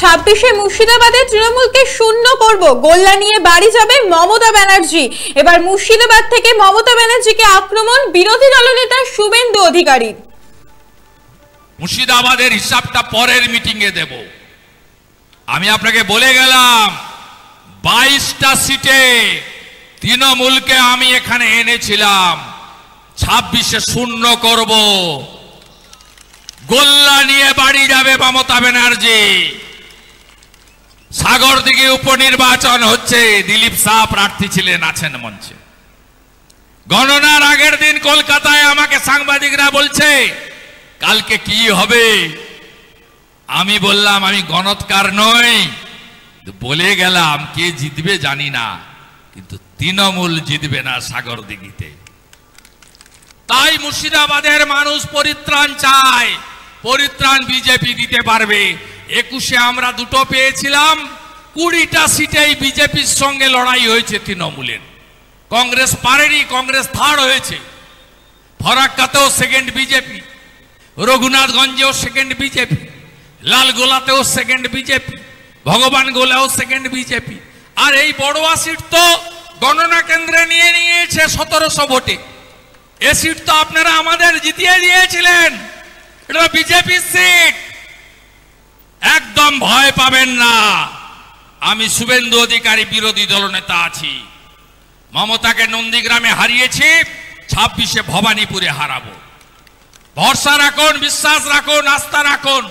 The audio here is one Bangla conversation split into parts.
26-এ মুর্শিদাবাদে তৃণমূলকে শূন্য করব, গোল্লা নিয়ে বাড়ি যাবে মমতা ব্যানার্জি। এবার মুর্শিদাবাদ থেকে মমতা ব্যানার্জিকে আক্রমণ বিরোধী দলনেতা শুভেন্দু অধিকারী। মুর্শিদাবাদের হিসাবটা পরের মিটিং এ দেব। আমি আপনাকে বলে গেলাম 22টা সিটে তৃণমূলকে আমি এখানে এনেছিলাম, 26-এ শূন্য করব, গোল্লা নিয়ে বাড়ি যাবে মমতা ব্যানার্জি। সাগরদিঘি উপনির্বাচন হচ্ছে, দিলীপ শাহ প্রার্থী ছিলেন, আছেন মঞ্চে। গণনার আগের দিন কলকাতায় আমাকে সাংবাদিকরা বলছে কালকে কি হবে। আমি বললাম আমি গণৎকার নই, বলে গেলাম কে জিতবে জানি না, কিন্তু তৃণমূল জিতবে না সাগরদিঘিতে। তাই মুর্শিদাবাদের মানুষ পরিত্রাণ চায়, পরিত্রাণ বিজেপি দিতে পারবে। 21-এ আমরা দুটো পেয়েছিলাম, 20টা সিটেই বিজেপির সঙ্গে লড়াই হয়েছে তৃণমূলের। কংগ্রেস পারেনি, কংগ্রেস থার্ড হয়েছে। ফরাক্কাতেও সেকেন্ড বিজেপি, রঘুনাথগঞ্জেও সেকেন্ড বিজেপি, লালগোলাতেও সেকেন্ড বিজেপি, ভগবান গোলাও সেকেন্ড বিজেপি। আর এই বড়ুয়া সিট তো গণনা কেন্দ্রে নিয়ে নিয়েছে 1700 ভোটে। এ সিট তো আপনারা আমাদের জিতিয়ে দিয়েছিলেন, এটা বিজেপির সিট। একদম ভয় পাবেন না, আমি শুভেন্দু অধিকারী বিরোধী দলনেতা আছি। মমতাকে নন্দীগ্রামে হারিয়েছি, 26-এ ভবানীপুরে হারাবো। ভরসা রাখুন, বিশ্বাস রাখুন, আস্থা রাখুন।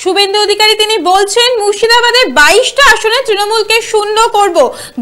শুভেন্দু অধিকারী তিনি বলছেন মুর্শিদাবাদে 22টা আসনে তৃণমূলকে শূন্য করব,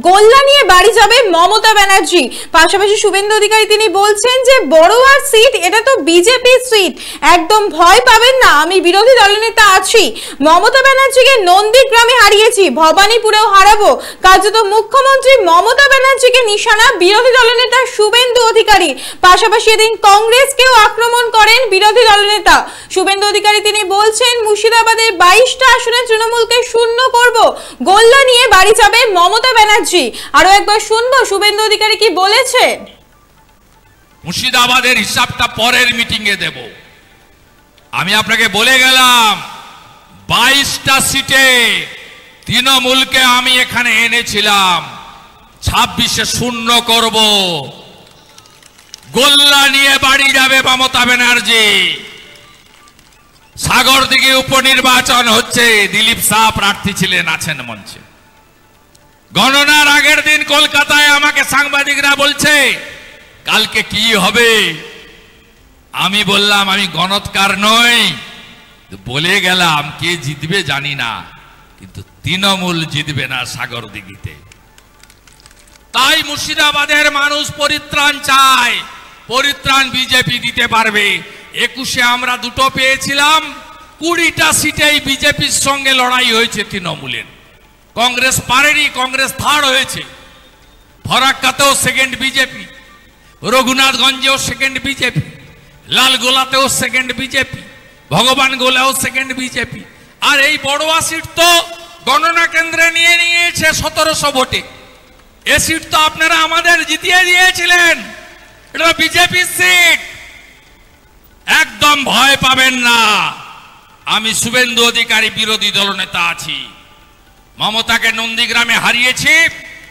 গোল্লা নিয়ে বাড়ি যাবে মমতা ব্যানার্জি। পাশাপাশি শুভেন্দু অধিকারী তিনি বলছেন যে বড়ুয়ার সিট এটা তো বিজেপির সিট, একদম ভয় পাবেন না, আমি বিরোধী দলনেতা আছি। মমতা ব্যানার্জিকে নন্দীগ্রামে হারিয়েছি, ভবানীপুরেও হারাবো। কার্যত মুখ্যমন্ত্রী মমতা ব্যানার্জিকে নিশানা বিরোধী দলনেতা শুভেন্দু অধিকারী। পাশাপাশি এদিন কংগ্রেসকেও আক্রমণ করেন বিরোধী দলনেতা শুভেন্দু অধিকারী। তিনি বলছেন মুর্শিদাবাদের 22টা আসনে তৃণমূলকে শূন্য করব, গোল্লা নিয়ে বাড়ি যাবে মমতা ব্যানার্জি। আরো একবার শুনবো শুভেন্দু অধিকারী কি বলেছে। মুর্শিদাবাদের হিসাবটা পরের মিটিং এ দেব। আমি আপনাকে বলে গেলাম 22টা সিটে তৃণমূলকে আমি এখানে এনেছিলাম, 26-এ শূন্য করব, গোল্লা নিয়ে বাড়ি যাবে মমতা ব্যানার্জি। সাগরদিঘি উপনির্বাচন হচ্ছে, দিলীপ শাহ প্রার্থী ছিলেন, আছেন মঞ্চে। গণনার আগের দিন কলকাতায় আমাকে সাংবাদিকরা বলছে কালকে কি হবে। আমি বললাম আমি গণৎকার নই, বলে গেলাম কে জিতবে জানি না, কিন্তু তৃণমূল জিতবে না সাগরদিঘিতে। তাই মুর্শিদাবাদের মানুষ পরিত্রাণ চায়, পরিত্রাণ বিজেপি দিতে পারবে। 21-এ আমরা দুটো পেয়েছিলাম, 20টা সিটেই বিজেপির সঙ্গে লড়াই হয়েছে তৃণমূলের। কংগ্রেস পারেনি, কংগ্রেস থার্ড হয়েছে। ফরাক্কাতেও সেকেন্ড বিজেপি, রঘুনাথগঞ্জেও সেকেন্ড বিজেপি, লালগোলাতেও সেকেন্ড বিজেপি, ভগবান গোলাও সেকেন্ড বিজেপি। আর এই বড়ুয়া সিট তো গণনা কেন্দ্রে নিয়ে নিয়েছে 1700 ভোটে। এ সিট তো আপনারা আমাদের জিতিয়ে দিয়েছিলেন, এটা বিজেপির সিট। একদম ভয় পাবেন না, আমি শুভেন্দু অধিকারী বিরোধী দলনেতা আছি। মমতাকে নন্দীগ্রামে হারিয়েছি,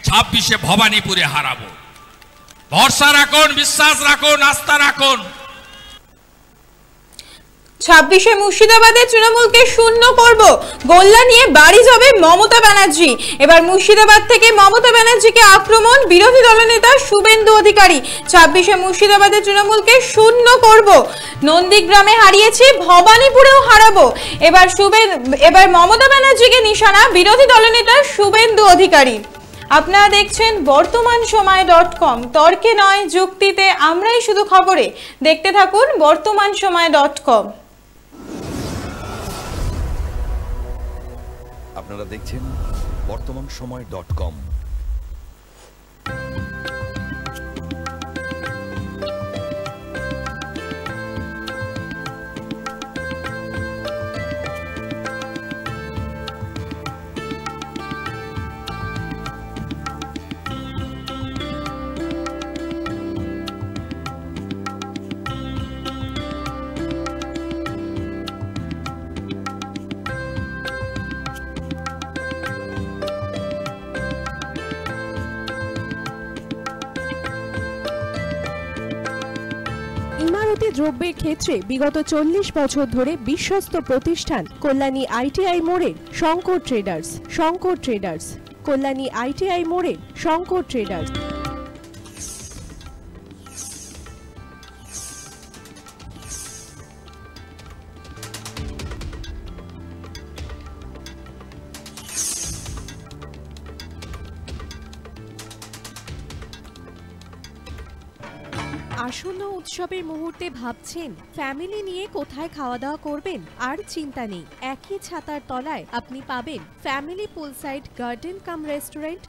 26-এ ভবানীপুরে হারাবো। ভরসা রাখুন, বিশ্বাস রাখুন, আস্থা রাখুন। 26-এ মুর্শিদাবাদে তৃণমূলকে শূন্য করব, গোল্লা নিয়ে বাড়ি যাবে মমতা ব্যানার্জি। এবার মুর্শিদাবাদ থেকে মমতা ব্যানার্জিকে আক্রমণ বিরোধী দলনেতা শুভেন্দু অধিকারী। 26-এ মুর্শিদাবাদে তৃণমূলকে শূন্য করব, নন্দীগ্রামে হারিয়েছি, ভবানীপুরেও হারাবো। এবার মমতা ব্যানার্জিকে নিশানা বিরোধী দলনেতা শুভেন্দু অধিকারী। আপনারা দেখছেন বর্তমানসময়.com, তর্কে নয় যুক্তিতে আমরাই শুধু খবরে। দেখতে থাকুন বর্তমানসময়.com। আপনারা দেখছেন বর্তমানসময়.com। দ্রব্যের ক্ষেত্রে বিগত 40 বছর ধরে বিশ্বস্ত প্রতিষ্ঠান কল্যাণী ITI মোড়ের Shankar traders. Shankar traders, Kalyani ITI মোড়ের শঙ্কর ট্রেডার্স। আসন্ন উৎসবের মুহূর্তে ভাবছেন ফ্যামিলি নিয়ে কোথায় খাওয়া দাওয়া করবেন? আর চিন্তা নেই, একই ছাতার তলায় আপনি পাবেন family poolside garden cum restaurant,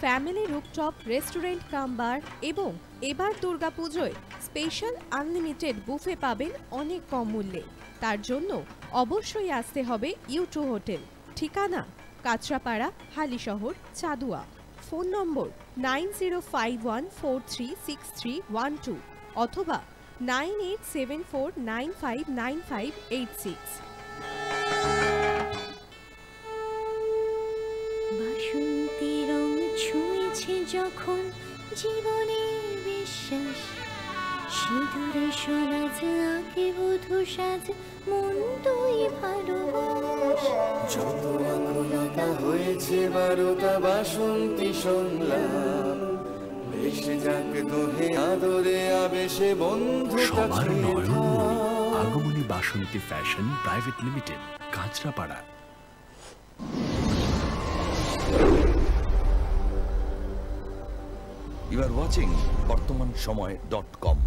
family rooftop restaurant cum bar এবং এবার দুর্গাপুজোয় স্পেশাল আনলিমিটেড বুফে পাবেন অনেক কম মূল্যে। তার জন্য অবশ্যই আসতে হবে U2 হোটেল। ঠিকানা কাঁচরাপাড়া, হালিশহর, চাদুয়া। ফোন নম্বর 9051436312 অথবা 9874959586। বাসন্তী রং ছুঁয়েছে যখন জীবনের বিশ্বাস, সিঁদুরে সোনাজ আঁকে বধূ সাজ, মন তুই ভালোবাস। যত আকুলতা হয়েছে 12টা বাসন্তী সংলাপ, ভেসে যাক দোহে আদরে আবেশে বন্ধু সবার নয়ন আগমনী Basanti fashion private limited, Kanchrapara. You are watching BortomanSomoy.com